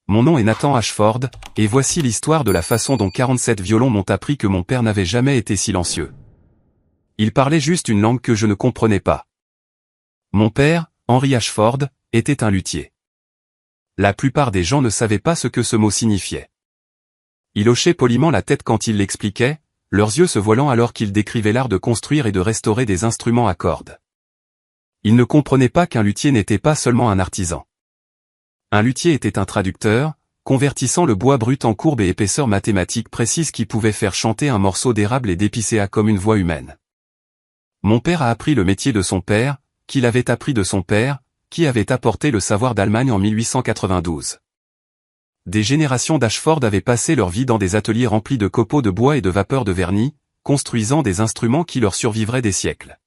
Mon nom est Nathan Ashford, et voici l'histoire de la façon dont 47 violons m'ont appris que mon père n'avait jamais été silencieux. Il parlait juste une langue que je ne comprenais pas. Mon père, Henry Ashford, était un luthier. La plupart des gens ne savaient pas ce que ce mot signifiait. Il hochait poliment la tête quand il l'expliquait, leurs yeux se voilant alors qu'il décrivait l'art de construire et de restaurer des instruments à cordes. Il ne comprenait pas qu'un luthier n'était pas seulement un artisan. Un luthier était un traducteur, convertissant le bois brut en courbes et épaisseurs mathématiques précises qui pouvaient faire chanter un morceau d'érable et d'épicéa comme une voix humaine. Mon père a appris le métier de son père, qu'il avait appris de son père, qui avait apporté le savoir d'Allemagne en 1892. Des générations d'Ashford avaient passé leur vie dans des ateliers remplis de copeaux de bois et de vapeur de vernis, construisant des instruments qui leur survivraient des siècles.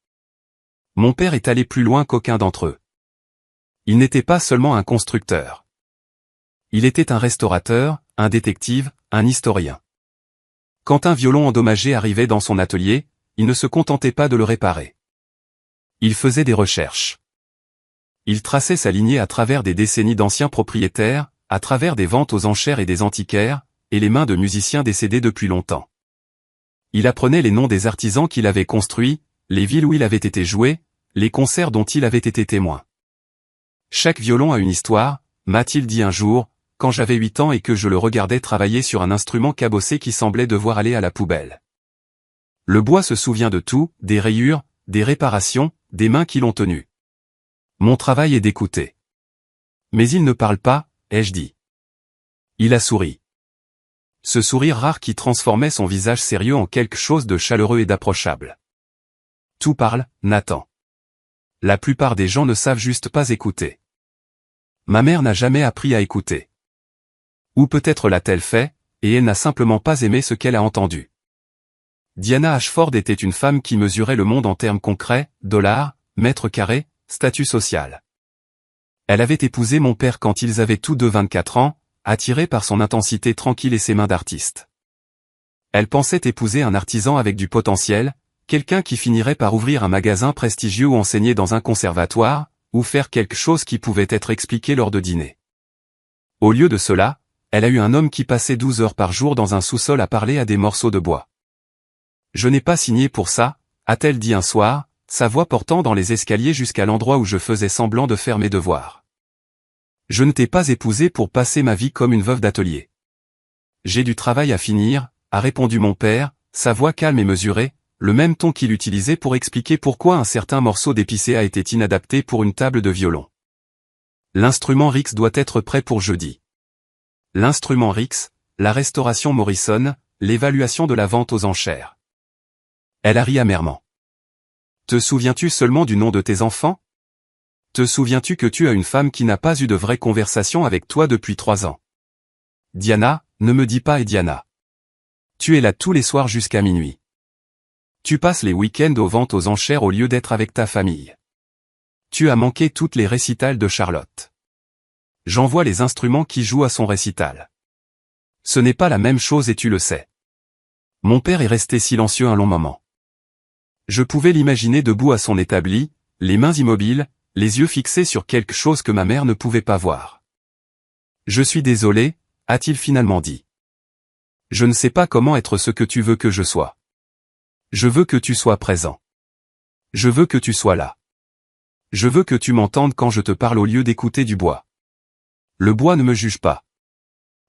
Mon père est allé plus loin qu'aucun d'entre eux. Il n'était pas seulement un constructeur. Il était un restaurateur, un détective, un historien. Quand un violon endommagé arrivait dans son atelier, il ne se contentait pas de le réparer. Il faisait des recherches. Il traçait sa lignée à travers des décennies d'anciens propriétaires, à travers des ventes aux enchères et des antiquaires, et les mains de musiciens décédés depuis longtemps. Il apprenait les noms des artisans qu'il avait construits, les villes où il avait été joué, les concerts dont il avait été témoin. Chaque violon a une histoire, m'a-t-il dit un jour, quand j'avais 8 ans et que je le regardais travailler sur un instrument cabossé qui semblait devoir aller à la poubelle. Le bois se souvient de tout, des rayures, des réparations, des mains qui l'ont tenu. Mon travail est d'écouter. Mais il ne parle pas, ai-je dit. Il a souri. Ce sourire rare qui transformait son visage sérieux en quelque chose de chaleureux et d'approchable. Tout parle, Nathan. La plupart des gens ne savent juste pas écouter. Ma mère n'a jamais appris à écouter. Ou peut-être l'a-t-elle fait, et elle n'a simplement pas aimé ce qu'elle a entendu. Diana Ashford était une femme qui mesurait le monde en termes concrets, dollars, mètres carrés, statut social. Elle avait épousé mon père quand ils avaient tous deux 24 ans, attirée par son intensité tranquille et ses mains d'artiste. Elle pensait épouser un artisan avec du potentiel, quelqu'un qui finirait par ouvrir un magasin prestigieux ou enseigner dans un conservatoire, ou faire quelque chose qui pouvait être expliqué lors de dîners. Au lieu de cela, elle a eu un homme qui passait 12 heures par jour dans un sous-sol à parler à des morceaux de bois. Je n'ai pas signé pour ça, a-t-elle dit un soir, sa voix portant dans les escaliers jusqu'à l'endroit où je faisais semblant de faire mes devoirs. Je ne t'ai pas épousé pour passer ma vie comme une veuve d'atelier. J'ai du travail à finir, a répondu mon père, sa voix calme et mesurée, le même ton qu'il utilisait pour expliquer pourquoi un certain morceau d'épicéa était inadapté pour une table de violon. L'instrument Rix doit être prêt pour jeudi. L'instrument Rix, la restauration Morrison, l'évaluation de la vente aux enchères. Elle a ri amèrement. Te souviens-tu seulement du nom de tes enfants? Te souviens-tu que tu as une femme qui n'a pas eu de vraie conversation avec toi depuis 3 ans? Diana, ne me dis pas et Diana. Tu es là tous les soirs jusqu'à minuit. Tu passes les week-ends aux ventes aux enchères au lieu d'être avec ta famille. Tu as manqué toutes les récitals de Charlotte. J'envoie les instruments qui jouent à son récital. Ce n'est pas la même chose et tu le sais. Mon père est resté silencieux un long moment. Je pouvais l'imaginer debout à son établi, les mains immobiles, les yeux fixés sur quelque chose que ma mère ne pouvait pas voir. Je suis désolé, a-t-il finalement dit. Je ne sais pas comment être ce que tu veux que je sois. Je veux que tu sois présent. Je veux que tu sois là. Je veux que tu m'entendes quand je te parle au lieu d'écouter du bois. Le bois ne me juge pas.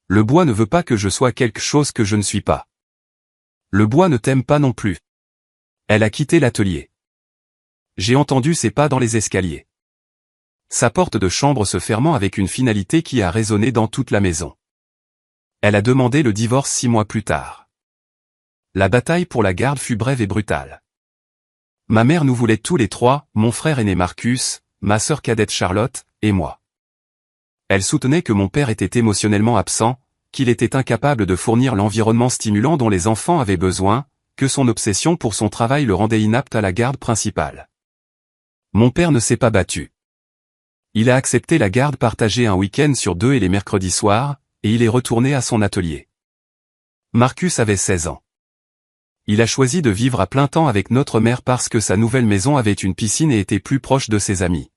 Le bois ne veut pas que je sois quelque chose que je ne suis pas. Le bois ne t'aime pas non plus. Elle a quitté l'atelier. J'ai entendu ses pas dans les escaliers. Sa porte de chambre se fermant avec une finalité qui a résonné dans toute la maison. Elle a demandé le divorce 6 mois plus tard. La bataille pour la garde fut brève et brutale. Ma mère nous voulait tous les 3, mon frère aîné Marcus, ma sœur cadette Charlotte, et moi. Elle soutenait que mon père était émotionnellement absent, qu'il était incapable de fournir l'environnement stimulant dont les enfants avaient besoin, que son obsession pour son travail le rendait inapte à la garde principale. Mon père ne s'est pas battu. Il a accepté la garde partagée un week-end sur 2 et les mercredis soirs, et il est retourné à son atelier. Marcus avait 16 ans. Il a choisi de vivre à plein temps avec notre mère parce que sa nouvelle maison avait une piscine et était plus proche de ses amis.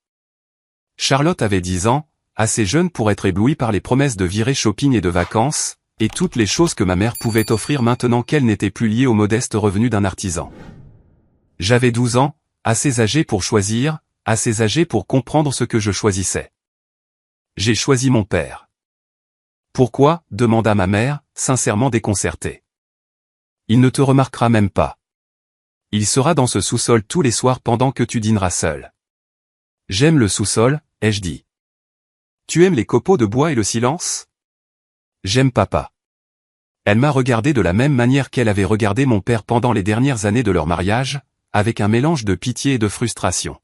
Charlotte avait 10 ans, assez jeune pour être ébloui par les promesses de virées shopping et de vacances, et toutes les choses que ma mère pouvait offrir maintenant qu'elle n'était plus liée aux modestes revenus d'un artisan. J'avais 12 ans, assez âgé pour choisir, assez âgé pour comprendre ce que je choisissais. J'ai choisi mon père. Pourquoi ? Demanda ma mère, sincèrement déconcertée. Il ne te remarquera même pas. Il sera dans ce sous-sol tous les soirs pendant que tu dîneras seul. J'aime le sous-sol, ai-je dit. Tu aimes les copeaux de bois et le silence ? J'aime papa. Elle m'a regardé de la même manière qu'elle avait regardé mon père pendant les dernières années de leur mariage, avec un mélange de pitié et de frustration.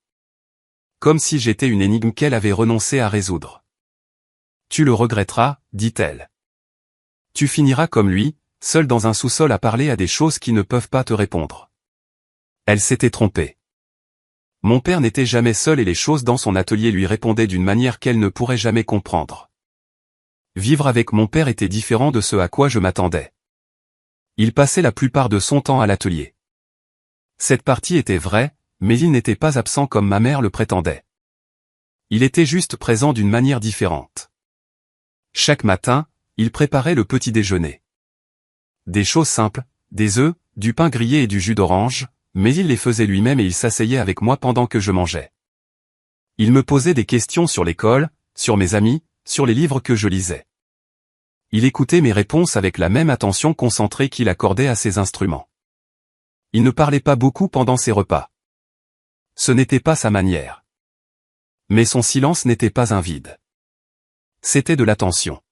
Comme si j'étais une énigme qu'elle avait renoncé à résoudre. Tu le regretteras, dit-elle. Tu finiras comme lui, seul dans un sous-sol à parler à des choses qui ne peuvent pas te répondre. Elle s'était trompée. Mon père n'était jamais seul et les choses dans son atelier lui répondaient d'une manière qu'elle ne pourrait jamais comprendre. Vivre avec mon père était différent de ce à quoi je m'attendais. Il passait la plupart de son temps à l'atelier. Cette partie était vraie, mais il n'était pas absent comme ma mère le prétendait. Il était juste présent d'une manière différente. Chaque matin, il préparait le petit déjeuner. Des choses simples, des œufs, du pain grillé et du jus d'orange, mais il les faisait lui-même et il s'asseyait avec moi pendant que je mangeais. Il me posait des questions sur l'école, sur mes amis, sur les livres que je lisais. Il écoutait mes réponses avec la même attention concentrée qu'il accordait à ses instruments. Il ne parlait pas beaucoup pendant ses repas. Ce n'était pas sa manière. Mais son silence n'était pas un vide. C'était de l'attention.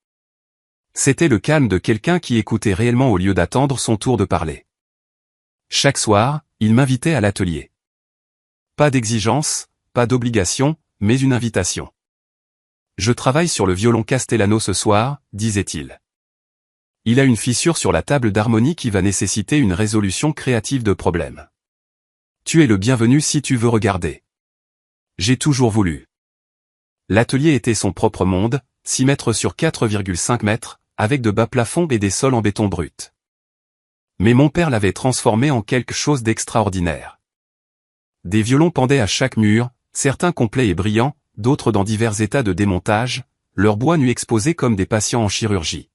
C'était le calme de quelqu'un qui écoutait réellement au lieu d'attendre son tour de parler. Chaque soir, il m'invitait à l'atelier. Pas d'exigence, pas d'obligation, mais une invitation. Je travaille sur le violon Castellano ce soir, disait-il. Il a une fissure sur la table d'harmonie qui va nécessiter une résolution créative de problèmes. Tu es le bienvenu si tu veux regarder. J'ai toujours voulu. L'atelier était son propre monde, 6 mètres sur 4,5 mètres, avec de bas plafonds et des sols en béton brut. Mais mon père l'avait transformé en quelque chose d'extraordinaire. Des violons pendaient à chaque mur, certains complets et brillants, d'autres dans divers états de démontage, leur bois nu exposé comme des patients en chirurgie.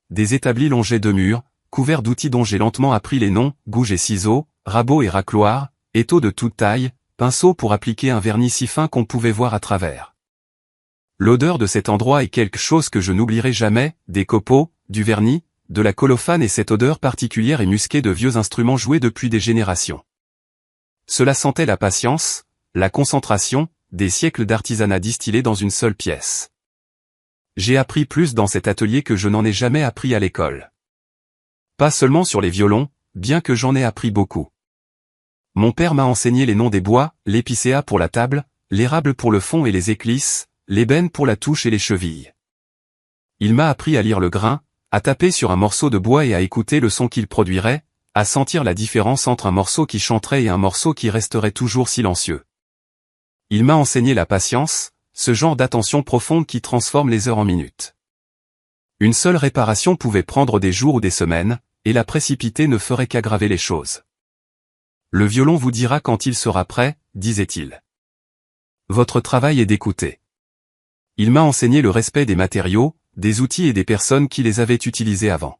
Des établis longeaient deux murs, couverts d'outils dont j'ai lentement appris les noms, gouges et ciseaux, rabots et racloirs, étaux de toute taille, pinceaux pour appliquer un vernis si fin qu'on pouvait voir à travers. L'odeur de cet endroit est quelque chose que je n'oublierai jamais, des copeaux, du vernis, de la colophane et cette odeur particulière et musquée de vieux instruments joués depuis des générations. Cela sentait la patience, la concentration, des siècles d'artisanat distillés dans une seule pièce. J'ai appris plus dans cet atelier que je n'en ai jamais appris à l'école. Pas seulement sur les violons, bien que j'en ai appris beaucoup. Mon père m'a enseigné les noms des bois, l'épicéa pour la table, l'érable pour le fond et les éclisses, l'ébène pour la touche et les chevilles. Il m'a appris à lire le grain, à taper sur un morceau de bois et à écouter le son qu'il produirait, à sentir la différence entre un morceau qui chanterait et un morceau qui resterait toujours silencieux. Il m'a enseigné la patience, ce genre d'attention profonde qui transforme les heures en minutes. Une seule réparation pouvait prendre des jours ou des semaines, et la précipiter ne ferait qu'aggraver les choses. Le violon vous dira quand il sera prêt, disait-il. Votre travail est d'écouter. Il m'a enseigné le respect des matériaux, des outils et des personnes qui les avaient utilisés avant.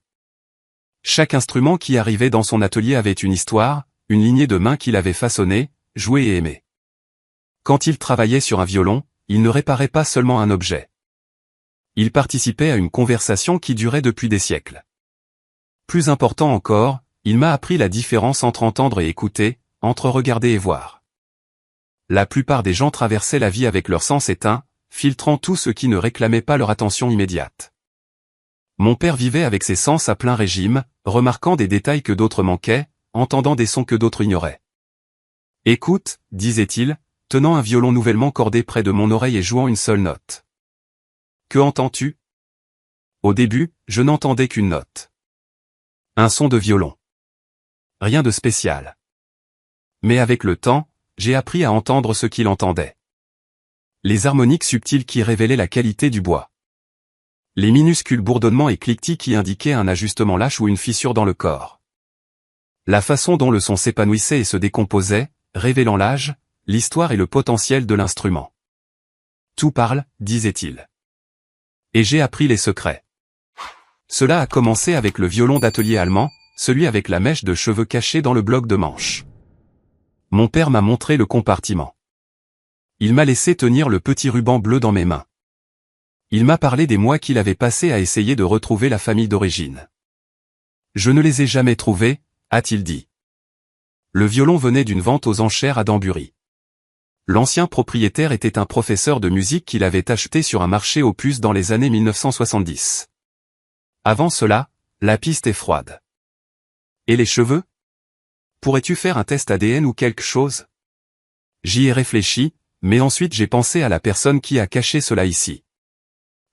Chaque instrument qui arrivait dans son atelier avait une histoire, une lignée de mains qu'il avait façonnée, jouée et aimée. Quand il travaillait sur un violon, il ne réparait pas seulement un objet. Il participait à une conversation qui durait depuis des siècles. Plus important encore, il m'a appris la différence entre entendre et écouter, entre regarder et voir. La plupart des gens traversaient la vie avec leurs sens éteints, filtrant tout ce qui ne réclamait pas leur attention immédiate. Mon père vivait avec ses sens à plein régime, remarquant des détails que d'autres manquaient, entendant des sons que d'autres ignoraient. « Écoute », disait-il, tenant un violon nouvellement cordé près de mon oreille et jouant une seule note. « Que entends-tu » Au début, je n'entendais qu'une note. Un son de violon. Rien de spécial. Mais avec le temps, j'ai appris à entendre ce qu'il entendait. Les harmoniques subtiles qui révélaient la qualité du bois. Les minuscules bourdonnements et cliquetis qui indiquaient un ajustement lâche ou une fissure dans le corps. La façon dont le son s'épanouissait et se décomposait, révélant l'âge, l'histoire et le potentiel de l'instrument. Tout parle, disait-il. Et j'ai appris les secrets. Cela a commencé avec le violon d'atelier allemand, celui avec la mèche de cheveux cachée dans le bloc de manche. Mon père m'a montré le compartiment. Il m'a laissé tenir le petit ruban bleu dans mes mains. Il m'a parlé des mois qu'il avait passés à essayer de retrouver la famille d'origine. Je ne les ai jamais trouvés, a-t-il dit. Le violon venait d'une vente aux enchères à Danbury. L'ancien propriétaire était un professeur de musique qu'il avait acheté sur un marché aux puces dans les années 1970. Avant cela, la piste est froide. Et les cheveux? Pourrais-tu faire un test ADN ou quelque chose? J'y ai réfléchi, mais ensuite j'ai pensé à la personne qui a caché cela ici.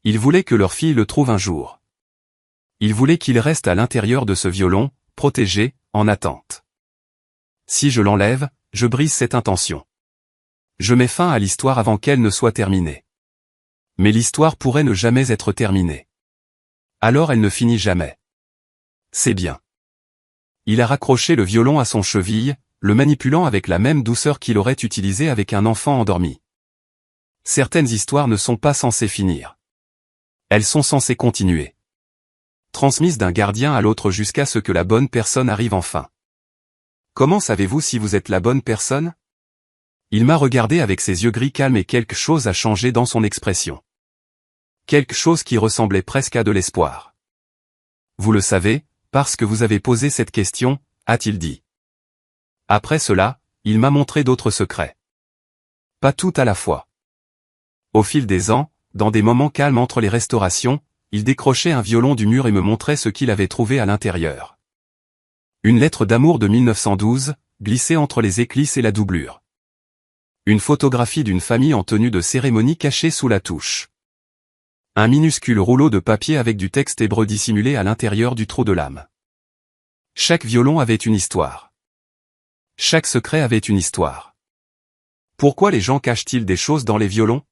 Ils voulaient que leur fille le trouve un jour. Ils voulaient qu'il reste à l'intérieur de ce violon, protégé, en attente. Si je l'enlève, je brise cette intention. Je mets fin à l'histoire avant qu'elle ne soit terminée. Mais l'histoire pourrait ne jamais être terminée. Alors elle ne finit jamais. C'est bien. Il a raccroché le violon à son cheville, le manipulant avec la même douceur qu'il aurait utilisée avec un enfant endormi. Certaines histoires ne sont pas censées finir. Elles sont censées continuer. Transmises d'un gardien à l'autre jusqu'à ce que la bonne personne arrive enfin. Comment savez-vous si vous êtes la bonne personne? Il m'a regardé avec ses yeux gris calmes et quelque chose a changé dans son expression. Quelque chose qui ressemblait presque à de l'espoir. Vous le savez, parce que vous avez posé cette question, a-t-il dit. Après cela, il m'a montré d'autres secrets. Pas tout à la fois. Au fil des ans, dans des moments calmes entre les restaurations, il décrochait un violon du mur et me montrait ce qu'il avait trouvé à l'intérieur. Une lettre d'amour de 1912, glissée entre les éclisses et la doublure. Une photographie d'une famille en tenue de cérémonie cachée sous la touche. Un minuscule rouleau de papier avec du texte hébreu dissimulé à l'intérieur du trou de lame. Chaque violon avait une histoire. Chaque secret avait une histoire. Pourquoi les gens cachent-ils des choses dans les violons?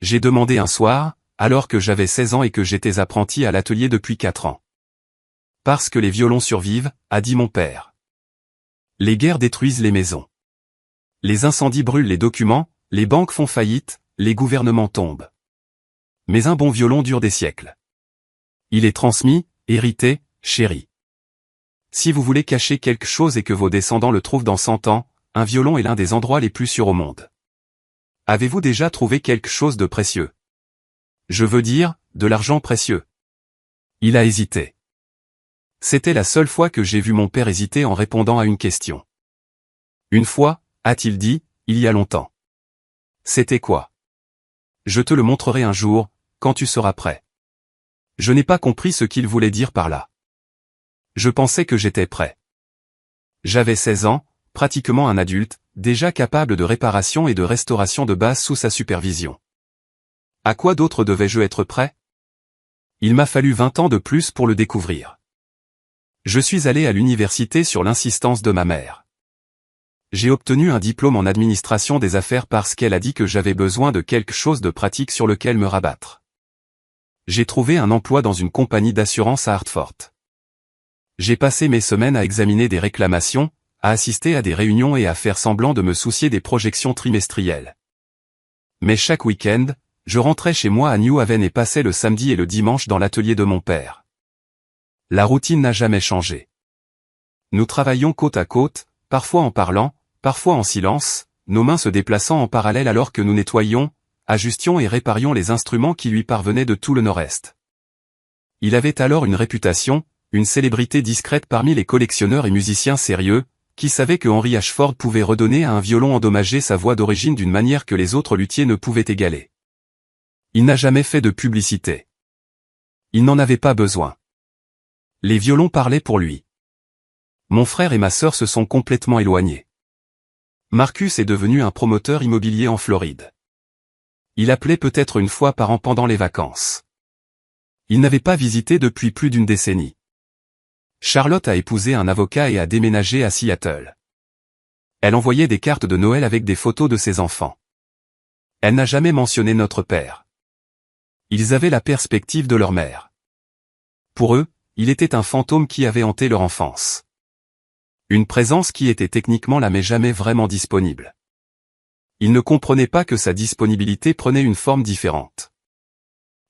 J'ai demandé un soir, alors que j'avais 16 ans et que j'étais apprenti à l'atelier depuis 4 ans. Parce que les violons survivent, a dit mon père. Les guerres détruisent les maisons. Les incendies brûlent les documents, les banques font faillite, les gouvernements tombent. Mais un bon violon dure des siècles. Il est transmis, hérité, chéri. Si vous voulez cacher quelque chose et que vos descendants le trouvent dans 100 ans, un violon est l'un des endroits les plus sûrs au monde. Avez-vous déjà trouvé quelque chose de précieux? Je veux dire, de l'argent précieux. Il a hésité. C'était la seule fois que j'ai vu mon père hésiter en répondant à une question. Une fois, a-t-il dit, il y a longtemps. C'était quoi? Je te le montrerai un jour, quand tu seras prêt. Je n'ai pas compris ce qu'il voulait dire par là. Je pensais que j'étais prêt. J'avais 16 ans, pratiquement un adulte, déjà capable de réparation et de restauration de base sous sa supervision. À quoi d'autre devais-je être prêt? Il m'a fallu 20 ans de plus pour le découvrir. Je suis allé à l'université sur l'insistance de ma mère. J'ai obtenu un diplôme en administration des affaires parce qu'elle a dit que j'avais besoin de quelque chose de pratique sur lequel me rabattre. J'ai trouvé un emploi dans une compagnie d'assurance à Hartford. J'ai passé mes semaines à examiner des réclamations, à assister à des réunions et à faire semblant de me soucier des projections trimestrielles. Mais chaque week-end, je rentrais chez moi à New Haven et passais le samedi et le dimanche dans l'atelier de mon père. La routine n'a jamais changé. Nous travaillions côte à côte, parfois en parlant, parfois en silence, nos mains se déplaçant en parallèle alors que nous nettoyions, ajustions et réparions les instruments qui lui parvenaient de tout le nord-est. Il avait alors une réputation, une célébrité discrète parmi les collectionneurs et musiciens sérieux, qui savaient que Henry Ashford pouvait redonner à un violon endommagé sa voix d'origine d'une manière que les autres luthiers ne pouvaient égaler. Il n'a jamais fait de publicité. Il n'en avait pas besoin. Les violons parlaient pour lui. Mon frère et ma sœur se sont complètement éloignés. Marcus est devenu un promoteur immobilier en Floride. Il appelait peut-être une fois par an pendant les vacances. Il n'avait pas visité depuis plus d'une décennie. Charlotte a épousé un avocat et a déménagé à Seattle. Elle envoyait des cartes de Noël avec des photos de ses enfants. Elle n'a jamais mentionné notre père. Ils avaient la perspective de leur mère. Pour eux, il était un fantôme qui avait hanté leur enfance. Une présence qui était techniquement là mais jamais vraiment disponible. Il ne comprenait pas que sa disponibilité prenait une forme différente.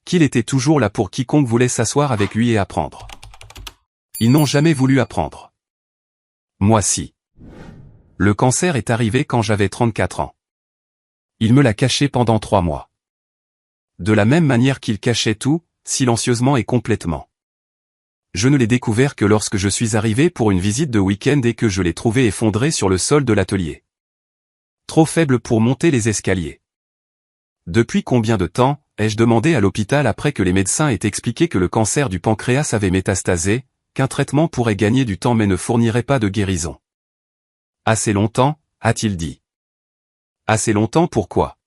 Qu'il était toujours là pour quiconque voulait s'asseoir avec lui et apprendre. Ils n'ont jamais voulu apprendre. Moi si. Le cancer est arrivé quand j'avais 34 ans. Il me l'a caché pendant 3 mois. De la même manière qu'il cachait tout, silencieusement et complètement. Je ne l'ai découvert que lorsque je suis arrivé pour une visite de week-end et que je l'ai trouvé effondré sur le sol de l'atelier. Trop faible pour monter les escaliers. Depuis combien de temps, ai-je demandé à l'hôpital après que les médecins aient expliqué que le cancer du pancréas avait métastasé, qu'un traitement pourrait gagner du temps mais ne fournirait pas de guérison. Assez longtemps, a-t-il dit. Assez longtemps pourquoi?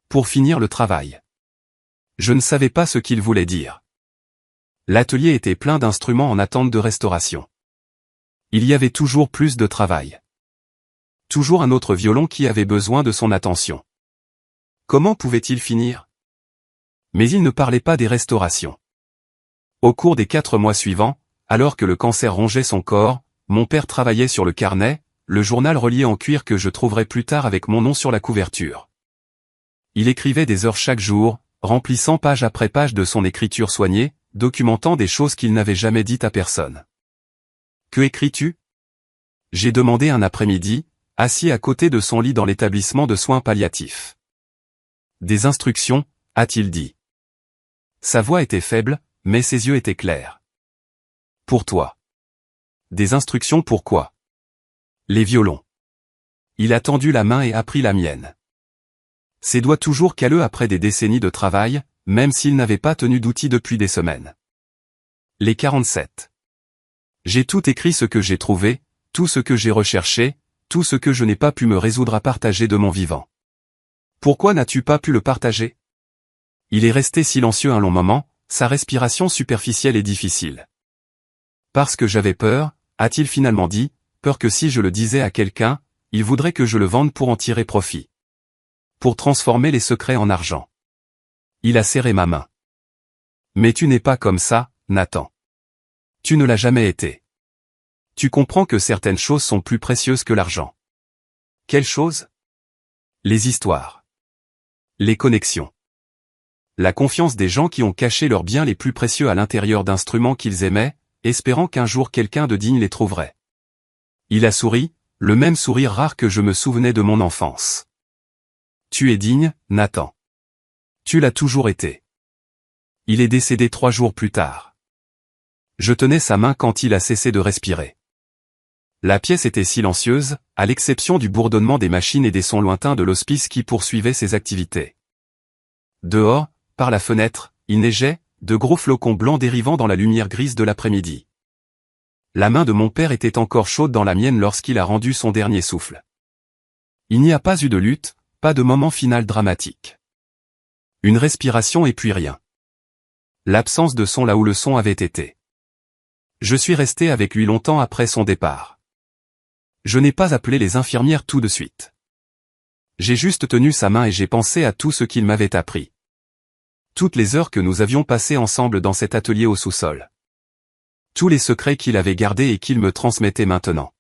Pour finir le travail. Je ne savais pas ce qu'il voulait dire. L'atelier était plein d'instruments en attente de restauration. Il y avait toujours plus de travail. Toujours un autre violon qui avait besoin de son attention. Comment pouvait-il finir? Mais il ne parlait pas des restaurations. Au cours des 4 mois suivants, alors que le cancer rongeait son corps, mon père travaillait sur le carnet, le journal relié en cuir que je trouverai plus tard avec mon nom sur la couverture. Il écrivait des heures chaque jour, remplissant page après page de son écriture soignée, documentant des choses qu'il n'avait jamais dites à personne. Que écris-tu? J'ai demandé un après-midi, assis à côté de son lit dans l'établissement de soins palliatifs. Des instructions, a-t-il dit. Sa voix était faible, mais ses yeux étaient clairs. Pour toi. Des instructions pourquoi? Les violons. Il a tendu la main et a pris la mienne. Ses doigts toujours calleux après des décennies de travail, même s'il n'avait pas tenu d'outils depuis des semaines. Les 47. J'ai tout écrit ce que j'ai trouvé, tout ce que j'ai recherché, tout ce que je n'ai pas pu me résoudre à partager de mon vivant. Pourquoi n'as-tu pas pu le partager? Il est resté silencieux un long moment, sa respiration superficielle et difficile. Parce que j'avais peur, a-t-il finalement dit, peur que si je le disais à quelqu'un, il voudrait que je le vende pour en tirer profit. Pour transformer les secrets en argent. Il a serré ma main. Mais tu n'es pas comme ça, Nathan. Tu ne l'as jamais été. Tu comprends que certaines choses sont plus précieuses que l'argent. Quelles choses? Les histoires. Les connexions. La confiance des gens qui ont caché leurs biens les plus précieux à l'intérieur d'instruments qu'ils aimaient, espérant qu'un jour quelqu'un de digne les trouverait. Il a souri, le même sourire rare que je me souvenais de mon enfance. Tu es digne, Nathan. Tu l'as toujours été. Il est décédé 3 jours plus tard. Je tenais sa main quand il a cessé de respirer. La pièce était silencieuse, à l'exception du bourdonnement des machines et des sons lointains de l'hospice qui poursuivaient ses activités. Dehors, par la fenêtre, il neigeait, de gros flocons blancs dérivant dans la lumière grise de l'après-midi. La main de mon père était encore chaude dans la mienne lorsqu'il a rendu son dernier souffle. Il n'y a pas eu de lutte, pas de moment final dramatique. Une respiration et puis rien. L'absence de son là où le son avait été. Je suis resté avec lui longtemps après son départ. Je n'ai pas appelé les infirmières tout de suite. J'ai juste tenu sa main et j'ai pensé à tout ce qu'il m'avait appris. Toutes les heures que nous avions passées ensemble dans cet atelier au sous-sol. Tous les secrets qu'il avait gardés et qu'il me transmettait maintenant.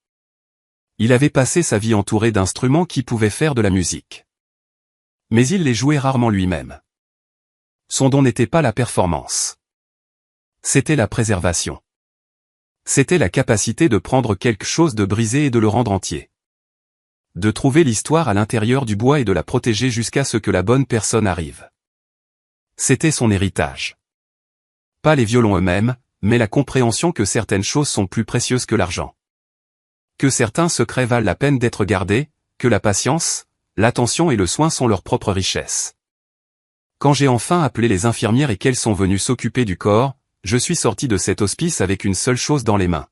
Il avait passé sa vie entouré d'instruments qui pouvaient faire de la musique. Mais il les jouait rarement lui-même. Son don n'était pas la performance. C'était la préservation. C'était la capacité de prendre quelque chose de brisé et de le rendre entier. De trouver l'histoire à l'intérieur du bois et de la protéger jusqu'à ce que la bonne personne arrive. C'était son héritage. Pas les violons eux-mêmes, mais la compréhension que certaines choses sont plus précieuses que l'argent. Que certains secrets valent la peine d'être gardés, que la patience, l'attention et le soin sont leur propre richesse. Quand j'ai enfin appelé les infirmières et qu'elles sont venues s'occuper du corps, je suis sorti de cet hospice avec une seule chose dans les mains.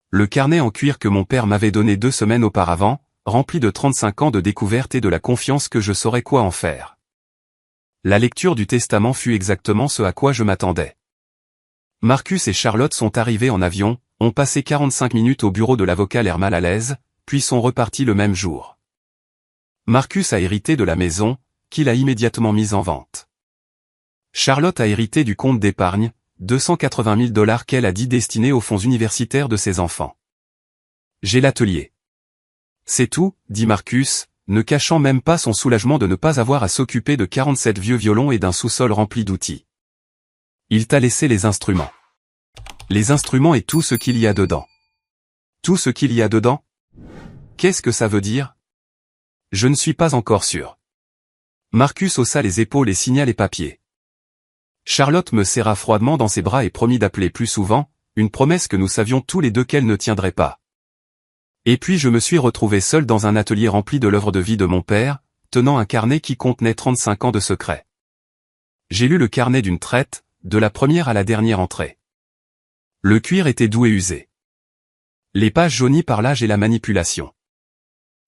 Le carnet en cuir que mon père m'avait donné 2 semaines auparavant, rempli de 35 ans de découvertes et de la confiance que je saurais quoi en faire. La lecture du testament fut exactement ce à quoi je m'attendais. Marcus et Charlotte sont arrivés en avion, ont passé 45 minutes au bureau de l'avocat l'air mal à l'aise, puis sont repartis le même jour. Marcus a hérité de la maison, qu'il a immédiatement mise en vente. Charlotte a hérité du compte d'épargne, 280 000 $ qu'elle a dit destiné aux fonds universitaires de ses enfants. J'ai l'atelier. C'est tout, dit Marcus, ne cachant même pas son soulagement de ne pas avoir à s'occuper de 47 vieux violons et d'un sous-sol rempli d'outils. Il t'a laissé les instruments. Les instruments et tout ce qu'il y a dedans. Tout ce qu'il y a dedans? Qu'est-ce que ça veut dire? Je ne suis pas encore sûr. Marcus haussa les épaules et signa les papiers. Charlotte me serra froidement dans ses bras et promit d'appeler plus souvent, une promesse que nous savions tous les deux qu'elle ne tiendrait pas. Et puis je me suis retrouvé seul dans un atelier rempli de l'œuvre de vie de mon père, tenant un carnet qui contenait 35 ans de secrets. J'ai lu le carnet d'une traite, de la première à la dernière entrée. Le cuir était doux et usé. Les pages jaunies par l'âge et la manipulation.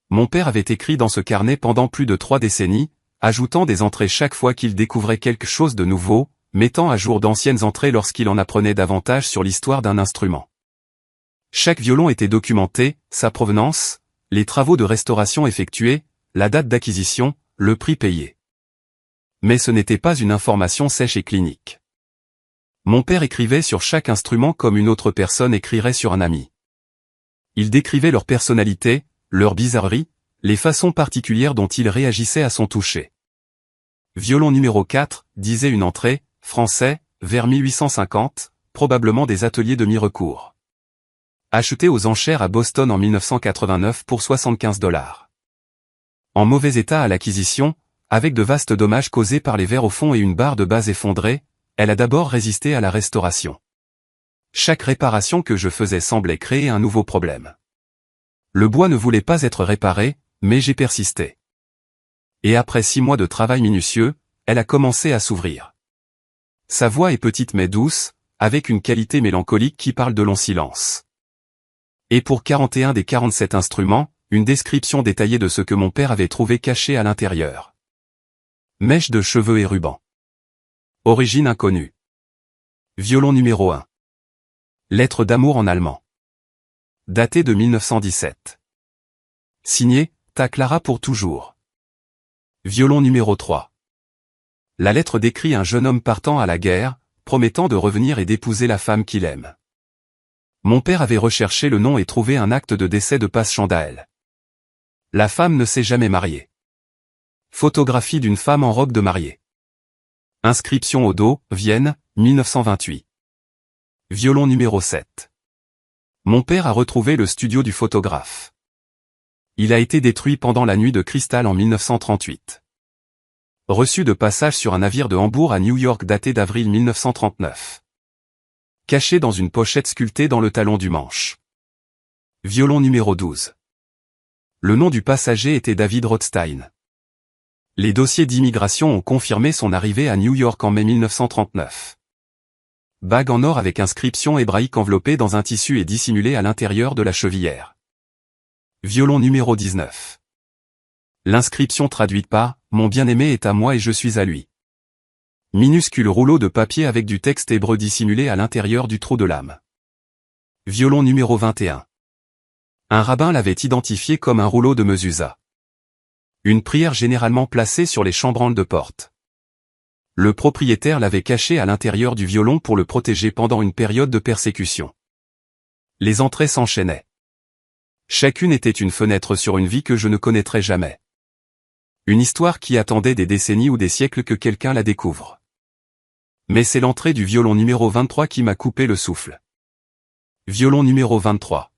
Mon père avait écrit dans ce carnet pendant plus de 3 décennies, ajoutant des entrées chaque fois qu'il découvrait quelque chose de nouveau, mettant à jour d'anciennes entrées lorsqu'il en apprenait davantage sur l'histoire d'un instrument. Chaque violon était documenté, sa provenance, les travaux de restauration effectués, la date d'acquisition, le prix payé. Mais ce n'était pas une information sèche et clinique. Mon père écrivait sur chaque instrument comme une autre personne écrirait sur un ami. Il décrivait leur personnalité, leur bizarrerie, les façons particulières dont ils réagissaient à son toucher. Violon numéro 4, disait une entrée, français, vers 1850, probablement des ateliers de mi-recours. Acheté aux enchères à Boston en 1989 pour $75. En mauvais état à l'acquisition, avec de vastes dommages causés par les vers au fond et une barre de base effondrée, elle a d'abord résisté à la restauration. Chaque réparation que je faisais semblait créer un nouveau problème. Le bois ne voulait pas être réparé, mais j'ai persisté. Et après 6 mois de travail minutieux, elle a commencé à s'ouvrir. Sa voix est petite mais douce, avec une qualité mélancolique qui parle de long silence. Et pour 41 des 47 instruments, une description détaillée de ce que mon père avait trouvé caché à l'intérieur. Mèches de cheveux et rubans. Origine inconnue. Violon numéro 1. Lettre d'amour en allemand. Daté de 1917. Signé, ta Clara pour toujours. Violon numéro 3. La lettre décrit un jeune homme partant à la guerre, promettant de revenir et d'épouser la femme qu'il aime. Mon père avait recherché le nom et trouvé un acte de décès de Passe-Chandaël. La femme ne s'est jamais mariée. Photographie d'une femme en robe de mariée. Inscription au dos, Vienne, 1928. Violon numéro 7. Mon père a retrouvé le studio du photographe. Il a été détruit pendant la nuit de cristal en 1938. Reçu de passage sur un navire de Hambourg à New York daté d'avril 1939. Caché dans une pochette sculptée dans le talon du manche. Violon numéro 12. Le nom du passager était David Rothstein. Les dossiers d'immigration ont confirmé son arrivée à New York en mai 1939. Bague en or avec inscription hébraïque enveloppée dans un tissu et dissimulée à l'intérieur de la chevillère. Violon numéro 19. L'inscription traduite par « Mon bien-aimé est à moi et je suis à lui ». Minuscule rouleau de papier avec du texte hébreu dissimulé à l'intérieur du trou de lame. Violon numéro 21. Un rabbin l'avait identifié comme un rouleau de mezuzah. Une prière généralement placée sur les chambranles de porte. Le propriétaire l'avait caché à l'intérieur du violon pour le protéger pendant une période de persécution. Les entrées s'enchaînaient. Chacune était une fenêtre sur une vie que je ne connaîtrai jamais. Une histoire qui attendait des décennies ou des siècles que quelqu'un la découvre. Mais c'est l'entrée du violon numéro 23 qui m'a coupé le souffle. Violon numéro 23.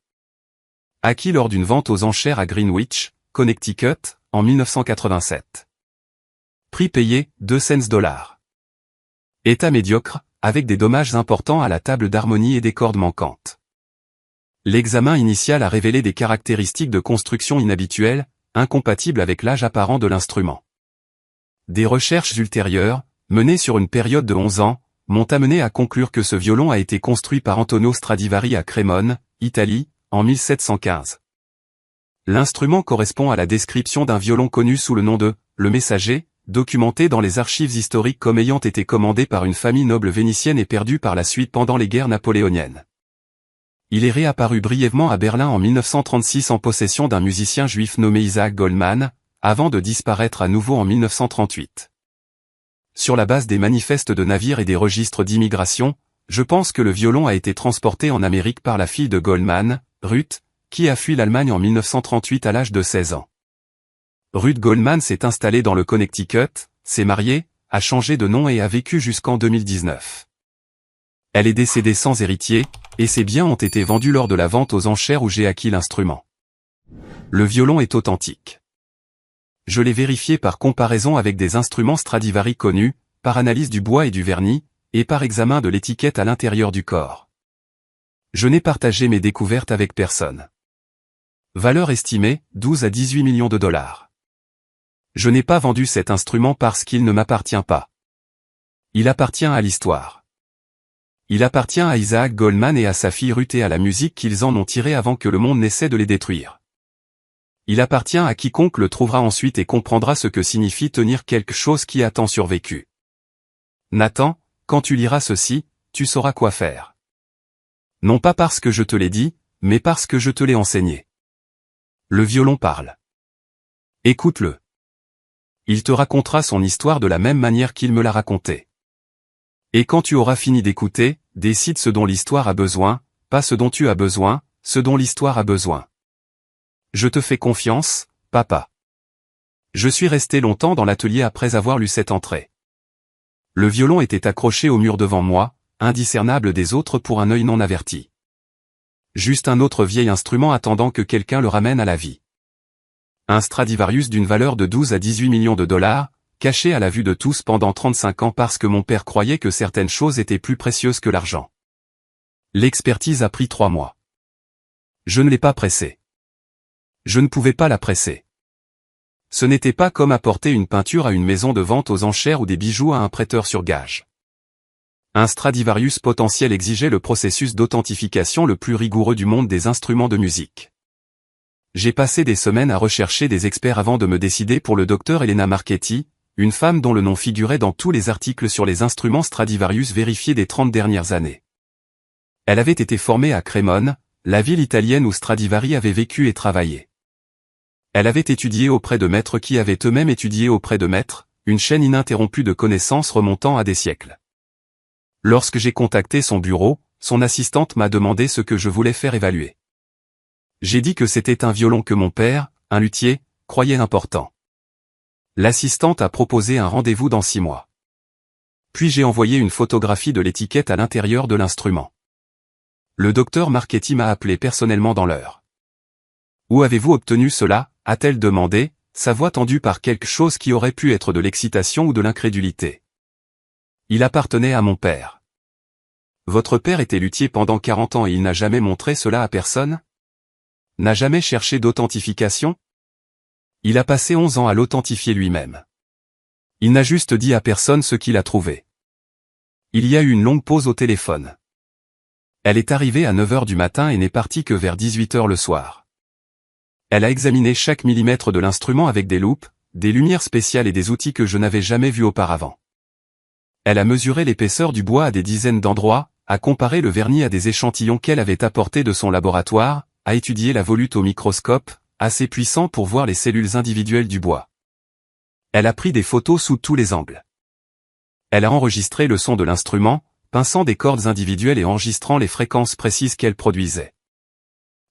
Acquis lors d'une vente aux enchères à Greenwich, Connecticut, en 1987. Prix payé, 2 cents. État médiocre, avec des dommages importants à la table d'harmonie et des cordes manquantes. L'examen initial a révélé des caractéristiques de construction inhabituelles, incompatibles avec l'âge apparent de l'instrument. Des recherches ultérieures, menées sur une période de 11 ans, m'ont amené à conclure que ce violon a été construit par Antonio Stradivari à Crémone, Italie, en 1715. L'instrument correspond à la description d'un violon connu sous le nom de « Le Messager », documenté dans les archives historiques comme ayant été commandé par une famille noble vénitienne et perdu par la suite pendant les guerres napoléoniennes. Il est réapparu brièvement à Berlin en 1936 en possession d'un musicien juif nommé Isaac Goldman, avant de disparaître à nouveau en 1938. Sur la base des manifestes de navires et des registres d'immigration, je pense que le violon a été transporté en Amérique par la fille de Goldman, Ruth, qui a fui l'Allemagne en 1938 à l'âge de 16 ans. Ruth Goldman s'est installée dans le Connecticut, s'est mariée, a changé de nom et a vécu jusqu'en 2019. Elle est décédée sans héritier, et ses biens ont été vendus lors de la vente aux enchères où j'ai acquis l'instrument. Le violon est authentique. Je l'ai vérifié par comparaison avec des instruments Stradivari connus, par analyse du bois et du vernis, et par examen de l'étiquette à l'intérieur du corps. Je n'ai partagé mes découvertes avec personne. Valeur estimée, 12 à 18 millions de dollars. Je n'ai pas vendu cet instrument parce qu'il ne m'appartient pas. Il appartient à l'histoire. Il appartient à Isaac Goldman et à sa fille Ruth et à la musique qu'ils en ont tirée avant que le monde n'essaie de les détruire. Il appartient à quiconque le trouvera ensuite et comprendra ce que signifie tenir quelque chose qui a tant survécu. Nathan, quand tu liras ceci, tu sauras quoi faire. Non pas parce que je te l'ai dit, mais parce que je te l'ai enseigné. Le violon parle. Écoute-le. Il te racontera son histoire de la même manière qu'il me l'a racontée. Et quand tu auras fini d'écouter, décide ce dont l'histoire a besoin, pas ce dont tu as besoin, ce dont l'histoire a besoin. Je te fais confiance, papa. Je suis resté longtemps dans l'atelier après avoir lu cette entrée. Le violon était accroché au mur devant moi, indiscernable des autres pour un œil non averti. Juste un autre vieil instrument attendant que quelqu'un le ramène à la vie. Un Stradivarius d'une valeur de 12 à 18 millions de dollars, caché à la vue de tous pendant 35 ans parce que mon père croyait que certaines choses étaient plus précieuses que l'argent. L'expertise a pris 3 mois. Je ne l'ai pas pressée. Je ne pouvais pas la presser. Ce n'était pas comme apporter une peinture à une maison de vente aux enchères ou des bijoux à un prêteur sur gage. Un Stradivarius potentiel exigeait le processus d'authentification le plus rigoureux du monde des instruments de musique. J'ai passé des semaines à rechercher des experts avant de me décider pour le docteur Elena Marchetti, une femme dont le nom figurait dans tous les articles sur les instruments Stradivarius vérifiés des 30 dernières années. Elle avait été formée à Crémone, la ville italienne où Stradivari avait vécu et travaillé. Elle avait étudié auprès de maîtres qui avaient eux-mêmes étudié auprès de maîtres, une chaîne ininterrompue de connaissances remontant à des siècles. Lorsque j'ai contacté son bureau, son assistante m'a demandé ce que je voulais faire évaluer. J'ai dit que c'était un violon que mon père, un luthier, croyait important. L'assistante a proposé un rendez-vous dans 6 mois. Puis j'ai envoyé une photographie de l'étiquette à l'intérieur de l'instrument. Le docteur Marchetti m'a appelé personnellement dans l'heure. « Où avez-vous obtenu cela ?» a-t-elle demandé, sa voix tendue par quelque chose qui aurait pu être de l'excitation ou de l'incrédulité. Il appartenait à mon père. Votre père était luthier pendant 40 ans et il n'a jamais montré cela à personne ? N'a jamais cherché d'authentification ? Il a passé 11 ans à l'authentifier lui-même. Il n'a juste dit à personne ce qu'il a trouvé. Il y a eu une longue pause au téléphone. Elle est arrivée à 9 h du matin et n'est partie que vers 18 h le soir. Elle a examiné chaque millimètre de l'instrument avec des loupes, des lumières spéciales et des outils que je n'avais jamais vus auparavant. Elle a mesuré l'épaisseur du bois à des dizaines d'endroits, a comparé le vernis à des échantillons qu'elle avait apportés de son laboratoire, a étudié la volute au microscope, assez puissant pour voir les cellules individuelles du bois. Elle a pris des photos sous tous les angles. Elle a enregistré le son de l'instrument, pinçant des cordes individuelles et enregistrant les fréquences précises qu'elle produisait.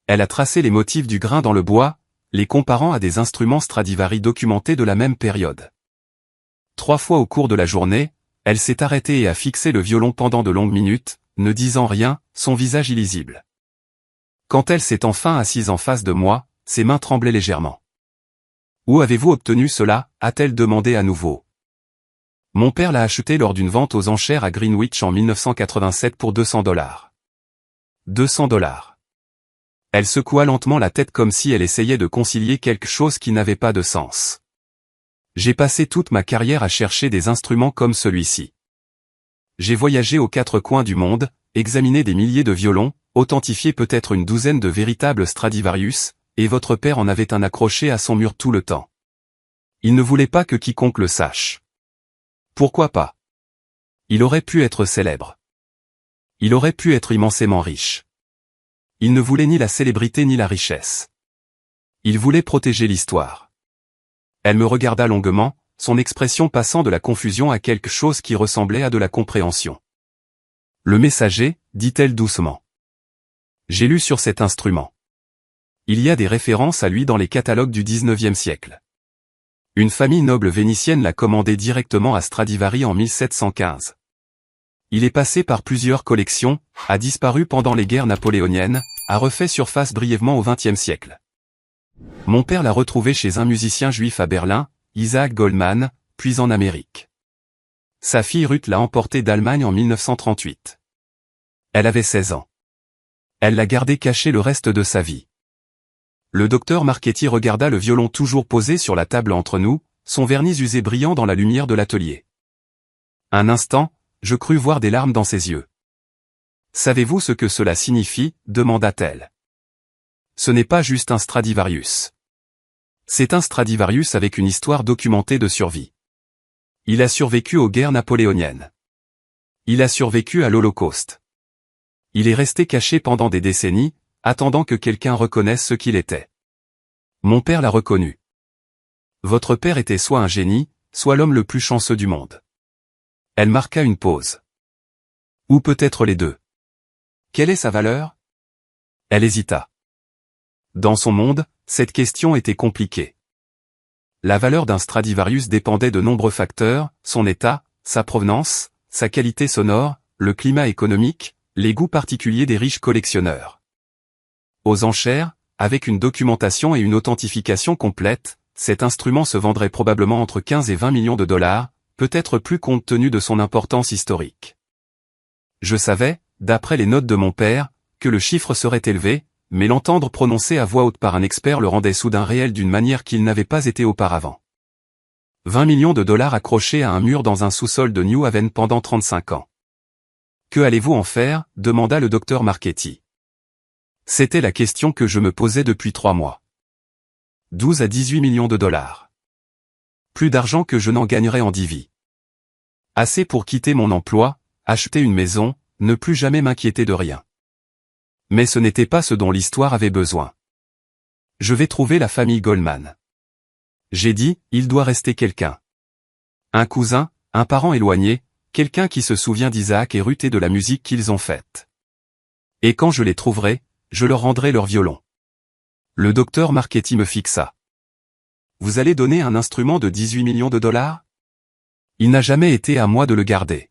Elle a tracé les motifs du grain dans le bois, les comparant à des instruments Stradivari documentés de la même période. 3 fois au cours de la journée, elle s'est arrêtée et a fixé le violon pendant de longues minutes, ne disant rien, son visage illisible. Quand elle s'est enfin assise en face de moi, ses mains tremblaient légèrement. « Où avez-vous obtenu cela ?» a-t-elle demandé à nouveau. Mon père l'a acheté lors d'une vente aux enchères à Greenwich en 1987 pour $200. 200 $. Elle secoua lentement la tête comme si elle essayait de concilier quelque chose qui n'avait pas de sens. J'ai passé toute ma carrière à chercher des instruments comme celui-ci. J'ai voyagé aux 4 coins du monde, examiné des milliers de violons, authentifié peut-être une douzaine de véritables Stradivarius, et votre père en avait un accroché à son mur tout le temps. Il ne voulait pas que quiconque le sache. Pourquoi pas? Il aurait pu être célèbre. Il aurait pu être immensément riche. Il ne voulait ni la célébrité ni la richesse. Il voulait protéger l'histoire. Elle me regarda longuement, son expression passant de la confusion à quelque chose qui ressemblait à de la compréhension. Le messager, dit-elle doucement. J'ai lu sur cet instrument. Il y a des références à lui dans les catalogues du XIXe siècle. Une famille noble vénitienne l'a commandé directement à Stradivari en 1715. Il est passé par plusieurs collections, a disparu pendant les guerres napoléoniennes, a refait surface brièvement au XXe siècle. Mon père l'a retrouvé chez un musicien juif à Berlin, Isaac Goldman, puis en Amérique. Sa fille Ruth l'a emporté d'Allemagne en 1938. Elle avait 16 ans. Elle l'a gardé caché le reste de sa vie. Le docteur Marchetti regarda le violon toujours posé sur la table entre nous, son vernis usé brillant dans la lumière de l'atelier. Un instant, je crus voir des larmes dans ses yeux. « Savez-vous ce que cela signifie » demanda-t-elle. « Ce n'est pas juste un Stradivarius. C'est un Stradivarius avec une histoire documentée de survie. Il a survécu aux guerres napoléoniennes. Il a survécu à l'Holocauste. Il est resté caché pendant des décennies, attendant que quelqu'un reconnaisse ce qu'il était. Mon père l'a reconnu. Votre père était soit un génie, soit l'homme le plus chanceux du monde. » Elle marqua une pause. Ou peut-être les deux. Quelle est sa valeur? Elle hésita. Dans son monde, cette question était compliquée. La valeur d'un Stradivarius dépendait de nombreux facteurs, son état, sa provenance, sa qualité sonore, le climat économique, les goûts particuliers des riches collectionneurs. Aux enchères, avec une documentation et une authentification complète, cet instrument se vendrait probablement entre 15 et 20 millions de dollars, peut-être plus compte tenu de son importance historique. Je savais, d'après les notes de mon père, que le chiffre serait élevé, mais l'entendre prononcer à voix haute par un expert le rendait soudain réel d'une manière qu'il n'avait pas été auparavant. 20 millions de dollars accrochés à un mur dans un sous-sol de New Haven pendant 35 ans. Que allez-vous en faire? Demanda le docteur Marchetti. C'était la question que je me posais depuis 3 mois. 12 à 18 millions de dollars. Plus d'argent que je n'en gagnerais en 10 vies. Assez pour quitter mon emploi, acheter une maison, ne plus jamais m'inquiéter de rien. Mais ce n'était pas ce dont l'histoire avait besoin. Je vais trouver la famille Goldman. J'ai dit, il doit rester quelqu'un. Un cousin, un parent éloigné, quelqu'un qui se souvient d'Isaac et Ruth et de la musique qu'ils ont faite. Et quand je les trouverai, je leur rendrai leur violon. Le docteur Marchetti me fixa. Vous allez donner un instrument de 18 millions de dollars? Il n'a jamais été à moi de le garder.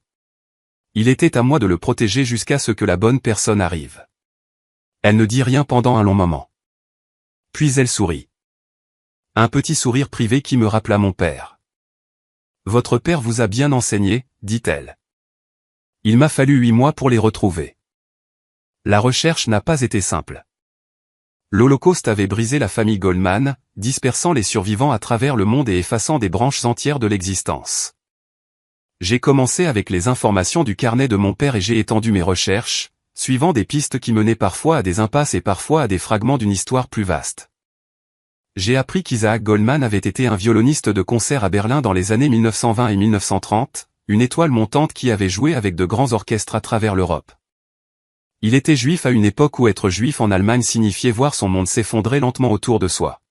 Il était à moi de le protéger jusqu'à ce que la bonne personne arrive. Elle ne dit rien pendant un long moment. Puis elle sourit. Un petit sourire privé qui me rappela mon père. Votre père vous a bien enseigné, dit-elle. Il m'a fallu 8 mois pour les retrouver. La recherche n'a pas été simple. L'Holocauste avait brisé la famille Goldman, dispersant les survivants à travers le monde et effaçant des branches entières de l'existence. J'ai commencé avec les informations du carnet de mon père et j'ai étendu mes recherches, suivant des pistes qui menaient parfois à des impasses et parfois à des fragments d'une histoire plus vaste. J'ai appris qu'Isaac Goldman avait été un violoniste de concert à Berlin dans les années 1920 et 1930, une étoile montante qui avait joué avec de grands orchestres à travers l'Europe. Il était juif à une époque où être juif en Allemagne signifiait voir son monde s'effondrer lentement autour de soi.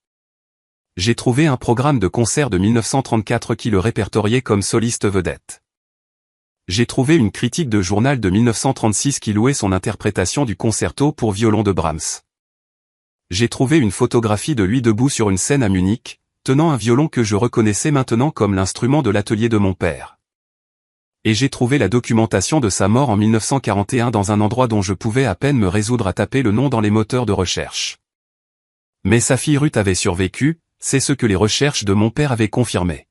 J'ai trouvé un programme de concert de 1934 qui le répertoriait comme soliste vedette. J'ai trouvé une critique de journal de 1936 qui louait son interprétation du concerto pour violon de Brahms. J'ai trouvé une photographie de lui debout sur une scène à Munich, tenant un violon que je reconnaissais maintenant comme l'instrument de l'atelier de mon père. Et j'ai trouvé la documentation de sa mort en 1941 dans un endroit dont je pouvais à peine me résoudre à taper le nom dans les moteurs de recherche. Mais sa fille Ruth avait survécu, c'est ce que les recherches de mon père avaient confirmé.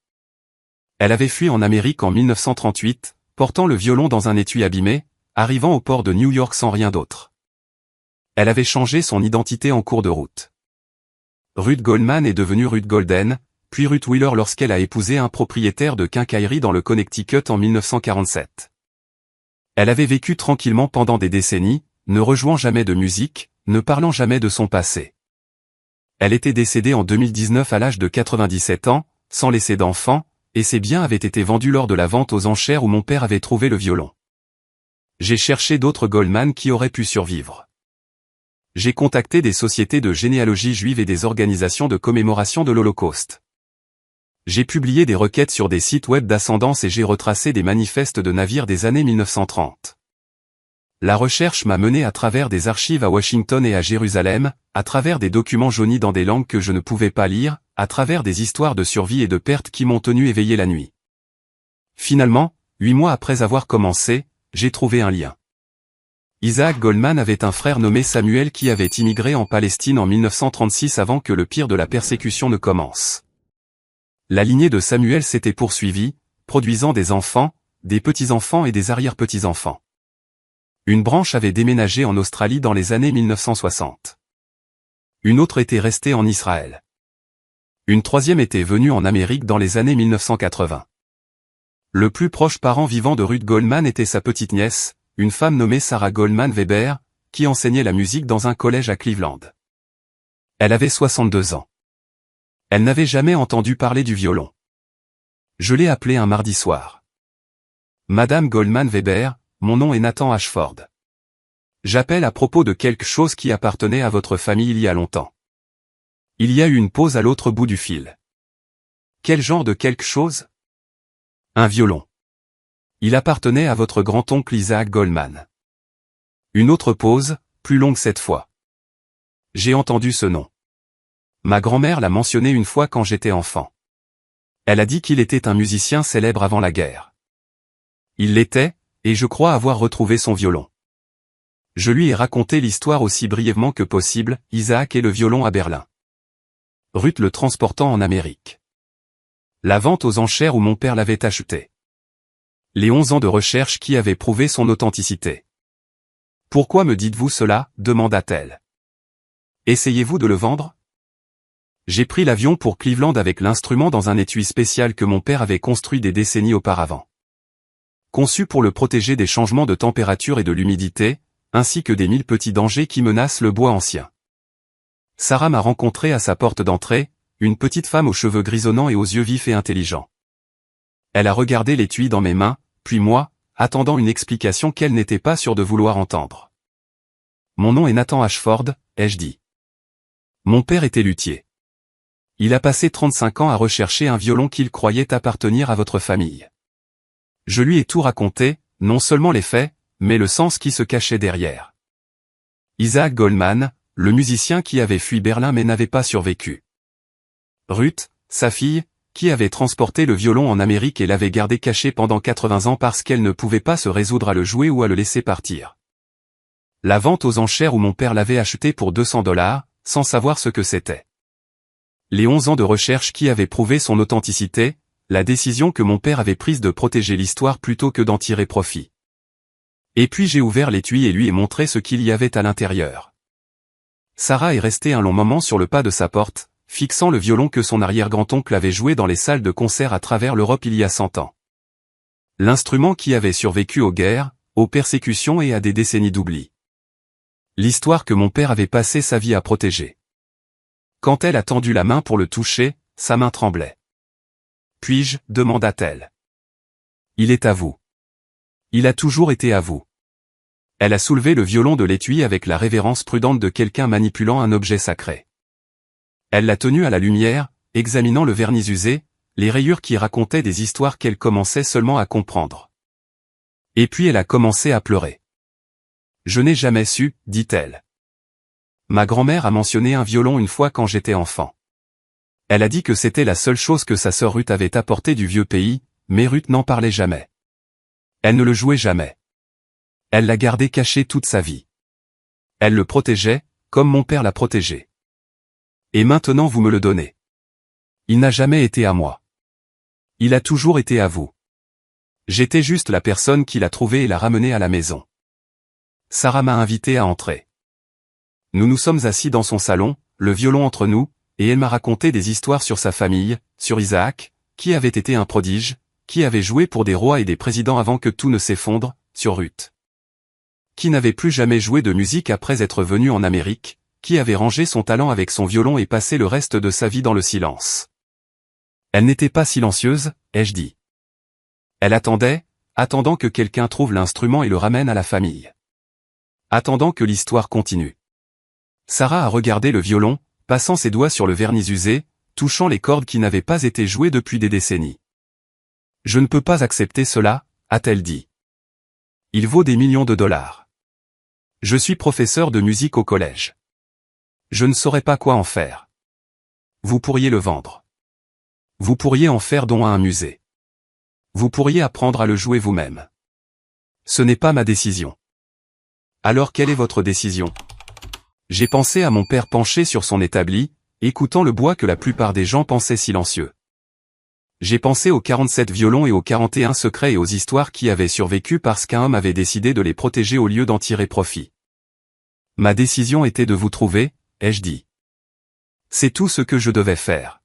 Elle avait fui en Amérique en 1938, portant le violon dans un étui abîmé, arrivant au port de New York sans rien d'autre. Elle avait changé son identité en cours de route. Ruth Goldman est devenue Ruth Golden, puis Ruth Wheeler lorsqu'elle a épousé un propriétaire de quincaillerie dans le Connecticut en 1947. Elle avait vécu tranquillement pendant des décennies, ne rejouant jamais de musique, ne parlant jamais de son passé. Elle était décédée en 2019 à l'âge de 97 ans, sans laisser d'enfant, et ses biens avaient été vendus lors de la vente aux enchères où mon père avait trouvé le violon. J'ai cherché d'autres Goldman qui auraient pu survivre. J'ai contacté des sociétés de généalogie juive et des organisations de commémoration de l'Holocauste. J'ai publié des requêtes sur des sites web d'ascendance et j'ai retracé des manifestes de navires des années 1930. La recherche m'a mené à travers des archives à Washington et à Jérusalem, à travers des documents jaunis dans des langues que je ne pouvais pas lire, à travers des histoires de survie et de perte qui m'ont tenu éveillé la nuit. Finalement, 8 mois après avoir commencé, j'ai trouvé un lien. Isaac Goldman avait un frère nommé Samuel qui avait immigré en Palestine en 1936 avant que le pire de la persécution ne commence. La lignée de Samuel s'était poursuivie, produisant des enfants, des petits-enfants et des arrière-petits-enfants. Une branche avait déménagé en Australie dans les années 1960. Une autre était restée en Israël. Une troisième était venue en Amérique dans les années 1980. Le plus proche parent vivant de Ruth Goldman était sa petite-nièce, une femme nommée Sarah Goldman Weber, qui enseignait la musique dans un collège à Cleveland. Elle avait 62 ans. Elle n'avait jamais entendu parler du violon. Je l'ai appelée un mardi soir. Madame Goldman Weber, mon nom est Nathan Ashford. J'appelle à propos de quelque chose qui appartenait à votre famille il y a longtemps. Il y a eu une pause à l'autre bout du fil. Quel genre de quelque chose? Un violon. Il appartenait à votre grand-oncle Isaac Goldman. Une autre pause, plus longue cette fois. J'ai entendu ce nom. Ma grand-mère l'a mentionné une fois quand j'étais enfant. Elle a dit qu'il était un musicien célèbre avant la guerre. Il l'était, et je crois avoir retrouvé son violon. Je lui ai raconté l'histoire aussi brièvement que possible, Isaac et le violon à Berlin. Ruth le transportant en Amérique. La vente aux enchères où mon père l'avait acheté. Les 11 ans de recherche qui avaient prouvé son authenticité. Pourquoi me dites-vous cela, demanda-t-elle. Essayez-vous de le vendre? J'ai pris l'avion pour Cleveland avec l'instrument dans un étui spécial que mon père avait construit des décennies auparavant. Conçu pour le protéger des changements de température et de l'humidité, ainsi que des 1000 petits dangers qui menacent le bois ancien. Sarah m'a rencontré à sa porte d'entrée, une petite femme aux cheveux grisonnants et aux yeux vifs et intelligents. Elle a regardé l'étui dans mes mains, puis moi, attendant une explication qu'elle n'était pas sûre de vouloir entendre. Mon nom est Nathan Ashford, ai-je dit. Mon père était luthier. Il a passé 35 ans à rechercher un violon qu'il croyait appartenir à votre famille. Je lui ai tout raconté, non seulement les faits, mais le sens qui se cachait derrière. Isaac Goldman, le musicien qui avait fui Berlin mais n'avait pas survécu. Ruth, sa fille, qui avait transporté le violon en Amérique et l'avait gardé caché pendant 80 ans parce qu'elle ne pouvait pas se résoudre à le jouer ou à le laisser partir. La vente aux enchères où mon père l'avait acheté pour $200, sans savoir ce que c'était. Les 11 ans de recherche qui avaient prouvé son authenticité, la décision que mon père avait prise de protéger l'histoire plutôt que d'en tirer profit. Et puis j'ai ouvert l'étui et lui ai montré ce qu'il y avait à l'intérieur. Sarah est restée un long moment sur le pas de sa porte, fixant le violon que son arrière-grand-oncle avait joué dans les salles de concert à travers l'Europe il y a 100 ans. L'instrument qui avait survécu aux guerres, aux persécutions et à des décennies d'oubli. L'histoire que mon père avait passé sa vie à protéger. Quand elle a tendu la main pour le toucher, sa main tremblait. Puis-je, demanda-t-elle. Il est à vous. Il a toujours été à vous. Elle a soulevé le violon de l'étui avec la révérence prudente de quelqu'un manipulant un objet sacré. Elle l'a tenu à la lumière, examinant le vernis usé, les rayures qui racontaient des histoires qu'elle commençait seulement à comprendre. Et puis elle a commencé à pleurer. Je n'ai jamais su, dit-elle. Ma grand-mère a mentionné un violon une fois quand j'étais enfant. Elle a dit que c'était la seule chose que sa sœur Ruth avait apportée du vieux pays, mais Ruth n'en parlait jamais. Elle ne le jouait jamais. Elle l'a gardé caché toute sa vie. Elle le protégeait, comme mon père l'a protégé. Et maintenant vous me le donnez. Il n'a jamais été à moi. Il a toujours été à vous. J'étais juste la personne qui l'a trouvé et l'a ramené à la maison. Sarah m'a invité à entrer. Nous nous sommes assis dans son salon, le violon entre nous, et elle m'a raconté des histoires sur sa famille, sur Isaac, qui avait été un prodige, qui avait joué pour des rois et des présidents avant que tout ne s'effondre, sur Ruth, qui n'avait plus jamais joué de musique après être venu en Amérique, qui avait rangé son talent avec son violon et passé le reste de sa vie dans le silence. Elle n'était pas silencieuse, ai-je dit. Elle attendait, attendant que quelqu'un trouve l'instrument et le ramène à la famille. Attendant que l'histoire continue. Sarah a regardé le violon, passant ses doigts sur le vernis usé, touchant les cordes qui n'avaient pas été jouées depuis des décennies. Je ne peux pas accepter cela, a-t-elle dit. Il vaut des millions de dollars. Je suis professeur de musique au collège. Je ne saurais pas quoi en faire. Vous pourriez le vendre. Vous pourriez en faire don à un musée. Vous pourriez apprendre à le jouer vous-même. Ce n'est pas ma décision. Alors quelle est votre décision? J'ai pensé à mon père penché sur son établi, écoutant le bois que la plupart des gens pensaient silencieux. J'ai pensé aux 47 violons et aux 41 secrets et aux histoires qui avaient survécu parce qu'un homme avait décidé de les protéger au lieu d'en tirer profit. Ma décision était de vous trouver, ai-je dit. C'est tout ce que je devais faire.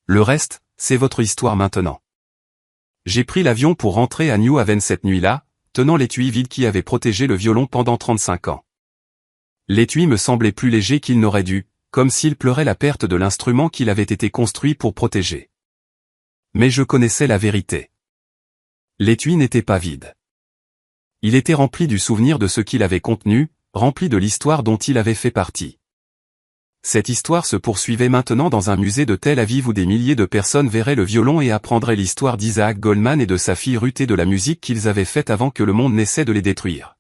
Le reste, c'est votre histoire maintenant. J'ai pris l'avion pour rentrer à New Haven cette nuit-là, tenant l'étui vide qui avait protégé le violon pendant 35 ans. L'étui me semblait plus léger qu'il n'aurait dû, comme s'il pleurait la perte de l'instrument qu'il avait été construit pour protéger. Mais je connaissais la vérité. L'étui n'était pas vide. Il était rempli du souvenir de ce qu'il avait contenu, rempli de l'histoire dont il avait fait partie. Cette histoire se poursuivait maintenant dans un musée de Tel Aviv où des milliers de personnes verraient le violon et apprendraient l'histoire d'Isaac Goldman et de sa fille Ruth et de la musique qu'ils avaient faite avant que le monde n'essaie de les détruire.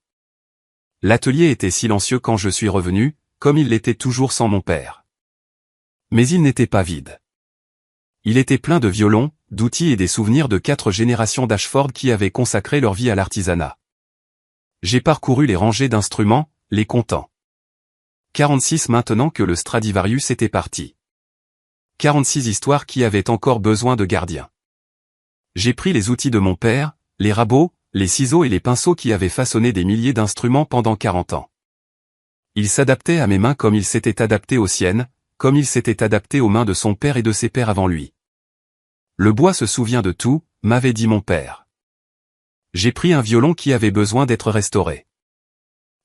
L'atelier était silencieux quand je suis revenu, comme il l'était toujours sans mon père. Mais il n'était pas vide. Il était plein de violons, d'outils et des souvenirs de 4 générations d'Ashford qui avaient consacré leur vie à l'artisanat. J'ai parcouru les rangées d'instruments, les comptant. 46 maintenant que le Stradivarius était parti. 46 histoires qui avaient encore besoin de gardiens. J'ai pris les outils de mon père, les rabots, les ciseaux et les pinceaux qui avaient façonné des milliers d'instruments pendant 40 ans. Ils s'adaptaient à mes mains comme ils s'étaient adaptés aux siennes, comme ils s'étaient adaptés aux mains de son père et de ses pères avant lui. Le bois se souvient de tout, m'avait dit mon père. J'ai pris un violon qui avait besoin d'être restauré.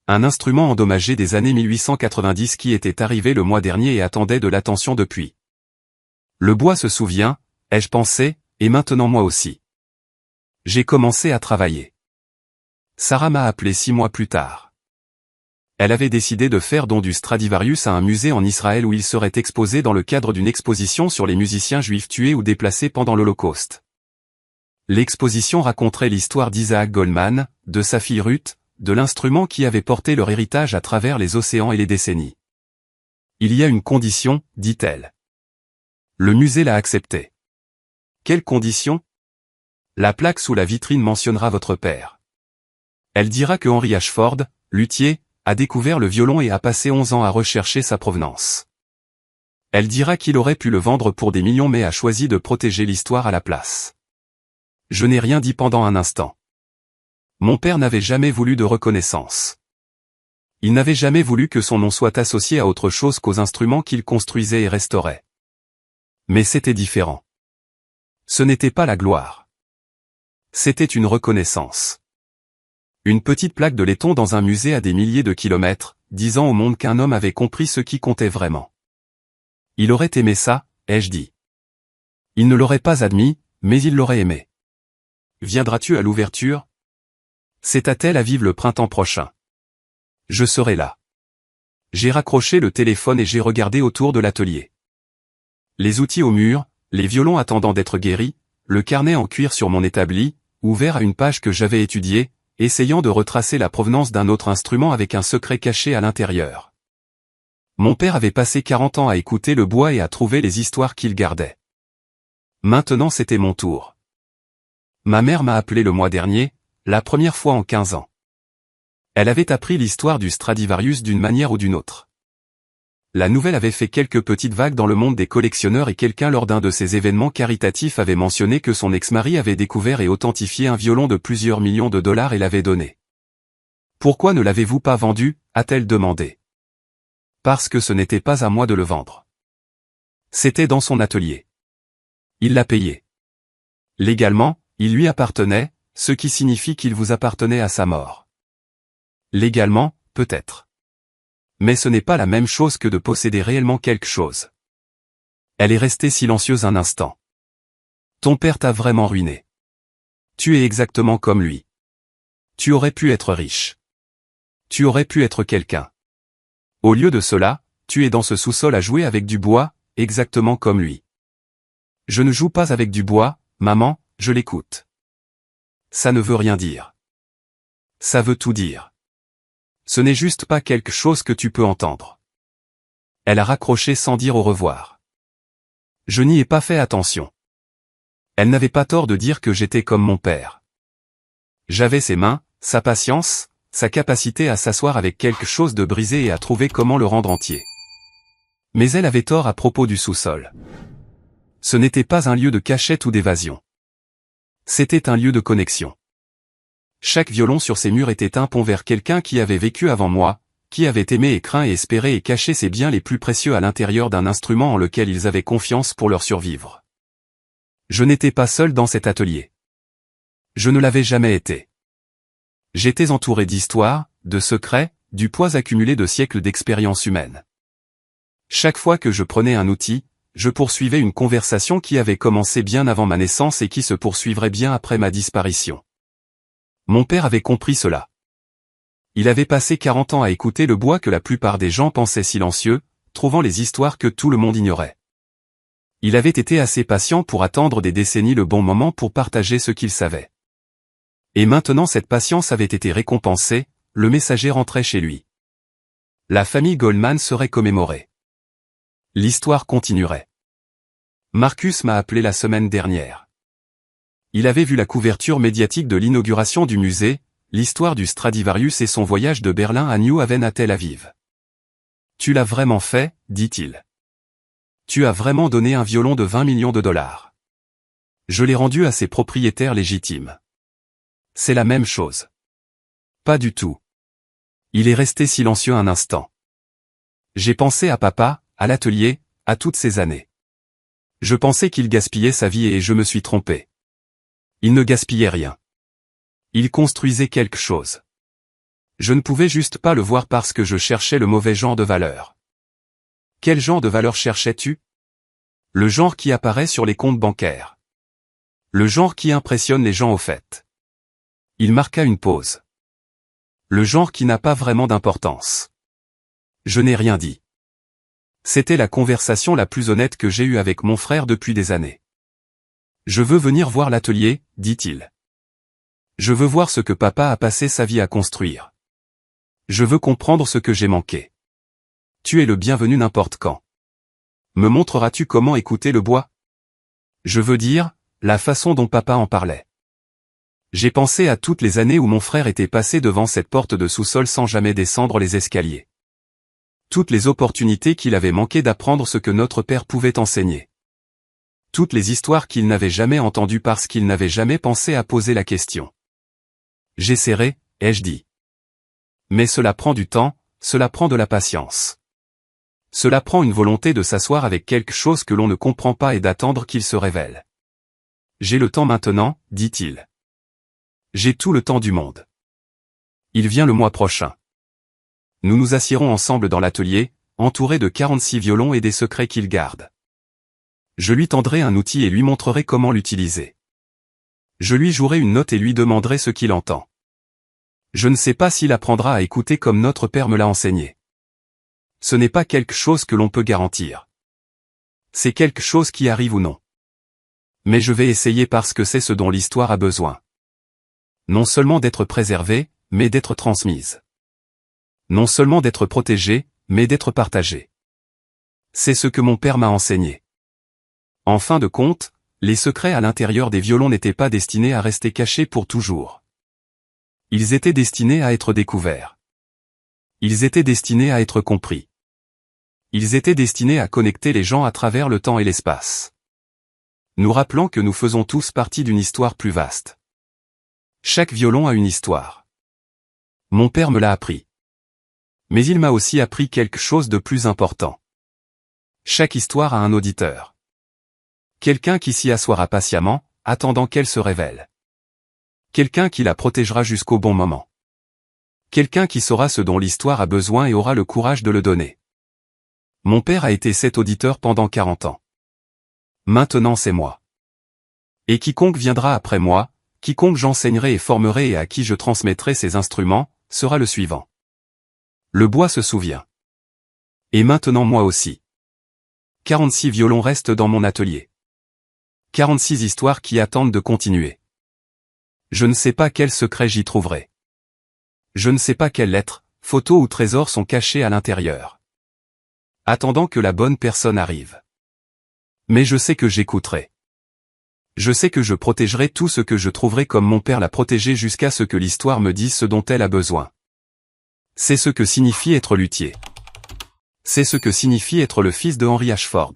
Un instrument endommagé des années 1890 qui était arrivé le mois dernier et attendait de l'attention depuis. Le bois se souvient, ai-je pensé, et maintenant moi aussi. J'ai commencé à travailler. Sarah m'a appelé 6 mois plus tard. Elle avait décidé de faire don du Stradivarius à un musée en Israël où il serait exposé dans le cadre d'une exposition sur les musiciens juifs tués ou déplacés pendant l'Holocauste. L'exposition raconterait l'histoire d'Isaac Goldman, de sa fille Ruth, de l'instrument qui avait porté leur héritage à travers les océans et les décennies. Il y a une condition, dit-elle. Le musée l'a acceptée. Quelle condition? La plaque sous la vitrine mentionnera votre père. Elle dira que Henry Ashford, luthier, a découvert le violon et a passé 11 ans à rechercher sa provenance. Elle dira qu'il aurait pu le vendre pour des millions mais a choisi de protéger l'histoire à la place. Je n'ai rien dit pendant un instant. Mon père n'avait jamais voulu de reconnaissance. Il n'avait jamais voulu que son nom soit associé à autre chose qu'aux instruments qu'il construisait et restaurait. Mais c'était différent. Ce n'était pas la gloire. C'était une reconnaissance. Une petite plaque de laiton dans un musée à des milliers de kilomètres, disant au monde qu'un homme avait compris ce qui comptait vraiment. Il aurait aimé ça, ai-je dit. Il ne l'aurait pas admis, mais il l'aurait aimé. Viendras-tu à l'ouverture? C'est à Tel Aviv le printemps prochain. Je serai là. J'ai raccroché le téléphone et j'ai regardé autour de l'atelier. Les outils au mur, les violons attendant d'être guéris, le carnet en cuir sur mon établi, ouvert à une page que j'avais étudiée, essayant de retracer la provenance d'un autre instrument avec un secret caché à l'intérieur. Mon père avait passé 40 ans à écouter le bois et à trouver les histoires qu'il gardait. Maintenant c'était mon tour. Ma mère m'a appelé le mois dernier, la première fois en 15 ans. Elle avait appris l'histoire du Stradivarius d'une manière ou d'une autre. La nouvelle avait fait quelques petites vagues dans le monde des collectionneurs et quelqu'un lors d'un de ces événements caritatifs avait mentionné que son ex-mari avait découvert et authentifié un violon de plusieurs millions de dollars et l'avait donné. « Pourquoi ne l'avez-vous pas vendu » a-t-elle demandé. « Parce que ce n'était pas à moi de le vendre. C'était dans son atelier. Il l'a payé. Légalement, il lui appartenait, ce qui signifie qu'il vous appartenait à sa mort. Légalement, peut-être. Mais ce n'est pas la même chose que de posséder réellement quelque chose. » Elle est restée silencieuse un instant. « Ton père t'a vraiment ruiné. Tu es exactement comme lui. Tu aurais pu être riche. Tu aurais pu être quelqu'un. Au lieu de cela, tu es dans ce sous-sol à jouer avec du bois, exactement comme lui. Je ne joue pas avec du bois, maman, je l'écoute. Ça ne veut rien dire. Ça veut tout dire. Ce n'est juste pas quelque chose que tu peux entendre. » Elle a raccroché sans dire au revoir. Je n'y ai pas fait attention. Elle n'avait pas tort de dire que j'étais comme mon père. J'avais ses mains, sa patience, sa capacité à s'asseoir avec quelque chose de brisé et à trouver comment le rendre entier. Mais elle avait tort à propos du sous-sol. Ce n'était pas un lieu de cachette ou d'évasion. C'était un lieu de connexion. Chaque violon sur ces murs était un pont vers quelqu'un qui avait vécu avant moi, qui avait aimé et craint et espéré et caché ses biens les plus précieux à l'intérieur d'un instrument en lequel ils avaient confiance pour leur survivre. Je n'étais pas seul dans cet atelier. Je ne l'avais jamais été. J'étais entouré d'histoires, de secrets, du poids accumulé de siècles d'expérience humaine. Chaque fois que je prenais un outil, je poursuivais une conversation qui avait commencé bien avant ma naissance et qui se poursuivrait bien après ma disparition. Mon père avait compris cela. Il avait passé 40 ans à écouter le bois que la plupart des gens pensaient silencieux, trouvant les histoires que tout le monde ignorait. Il avait été assez patient pour attendre des décennies le bon moment pour partager ce qu'il savait. Et maintenant cette patience avait été récompensée, le messager rentrait chez lui. La famille Goldman serait commémorée. L'histoire continuerait. Marcus m'a appelé la semaine dernière. Il avait vu la couverture médiatique de l'inauguration du musée, l'histoire du Stradivarius et son voyage de Berlin à New Haven à Tel Aviv. Tu l'as vraiment fait, dit-il. Tu as vraiment donné un violon de 20 millions de dollars. Je l'ai rendu à ses propriétaires légitimes. C'est la même chose. Pas du tout. Il est resté silencieux un instant. J'ai pensé à papa, à l'atelier, à toutes ces années. Je pensais qu'il gaspillait sa vie et je me suis trompé. Il ne gaspillait rien. Il construisait quelque chose. Je ne pouvais juste pas le voir parce que je cherchais le mauvais genre de valeur. Quel genre de valeur cherchais-tu? Le genre qui apparaît sur les comptes bancaires. Le genre qui impressionne les gens au fait. Il marqua une pause. Le genre qui n'a pas vraiment d'importance. Je n'ai rien dit. C'était la conversation la plus honnête que j'ai eue avec mon frère depuis des années. Je veux venir voir l'atelier, dit-il. Je veux voir ce que papa a passé sa vie à construire. Je veux comprendre ce que j'ai manqué. Tu es le bienvenu n'importe quand. Me montreras-tu comment écouter le bois? Je veux dire, la façon dont papa en parlait. J'ai pensé à toutes les années où mon frère était passé devant cette porte de sous-sol sans jamais descendre les escaliers. Toutes les opportunités qu'il avait manqué d'apprendre ce que notre père pouvait enseigner. Toutes les histoires qu'il n'avait jamais entendues parce qu'il n'avait jamais pensé à poser la question. J'essaierai, ai-je dit. Mais cela prend du temps, cela prend de la patience. Cela prend une volonté de s'asseoir avec quelque chose que l'on ne comprend pas et d'attendre qu'il se révèle. J'ai le temps maintenant, dit-il. J'ai tout le temps du monde. Il vient le mois prochain. Nous nous assiérons ensemble dans l'atelier, entourés de 46 violons et des secrets qu'il garde. Je lui tendrai un outil et lui montrerai comment l'utiliser. Je lui jouerai une note et lui demanderai ce qu'il entend. Je ne sais pas s'il apprendra à écouter comme notre père me l'a enseigné. Ce n'est pas quelque chose que l'on peut garantir. C'est quelque chose qui arrive ou non. Mais je vais essayer parce que c'est ce dont l'histoire a besoin. Non seulement d'être préservée, mais d'être transmise. Non seulement d'être protégée, mais d'être partagée. C'est ce que mon père m'a enseigné. En fin de compte, les secrets à l'intérieur des violons n'étaient pas destinés à rester cachés pour toujours. Ils étaient destinés à être découverts. Ils étaient destinés à être compris. Ils étaient destinés à connecter les gens à travers le temps et l'espace. Nous rappelant que nous faisons tous partie d'une histoire plus vaste. Chaque violon a une histoire. Mon père me l'a appris. Mais il m'a aussi appris quelque chose de plus important. Chaque histoire a un auditeur. Quelqu'un qui s'y assoira patiemment, attendant qu'elle se révèle. Quelqu'un qui la protégera jusqu'au bon moment. Quelqu'un qui saura ce dont l'histoire a besoin et aura le courage de le donner. Mon père a été cet auditeur pendant 40 ans. Maintenant c'est moi. Et quiconque viendra après moi, quiconque j'enseignerai et formerai et à qui je transmettrai ces instruments, sera le suivant. Le bois se souvient. Et maintenant moi aussi. 46 violons restent dans mon atelier. 46 histoires qui attendent de continuer. Je ne sais pas quel secret j'y trouverai. Je ne sais pas quelles lettres, photos ou trésors sont cachés à l'intérieur. Attendant que la bonne personne arrive. Mais je sais que j'écouterai. Je sais que je protégerai tout ce que je trouverai comme mon père l'a protégé jusqu'à ce que l'histoire me dise ce dont elle a besoin. C'est ce que signifie être luthier. C'est ce que signifie être le fils de Henry Ashford.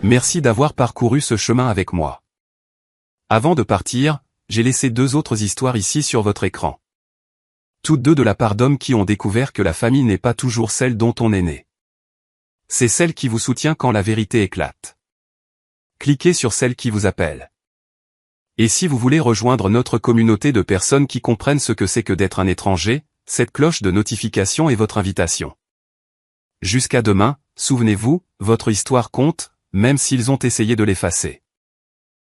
Merci d'avoir parcouru ce chemin avec moi. Avant de partir, j'ai laissé 2 autres histoires ici sur votre écran. Toutes 2 de la part d'hommes qui ont découvert que la famille n'est pas toujours celle dont on est né. C'est celle qui vous soutient quand la vérité éclate. Cliquez sur celle qui vous appelle. Et si vous voulez rejoindre notre communauté de personnes qui comprennent ce que c'est que d'être un étranger, cette cloche de notification est votre invitation. Jusqu'à demain, souvenez-vous, votre histoire compte, même s'ils ont essayé de l'effacer.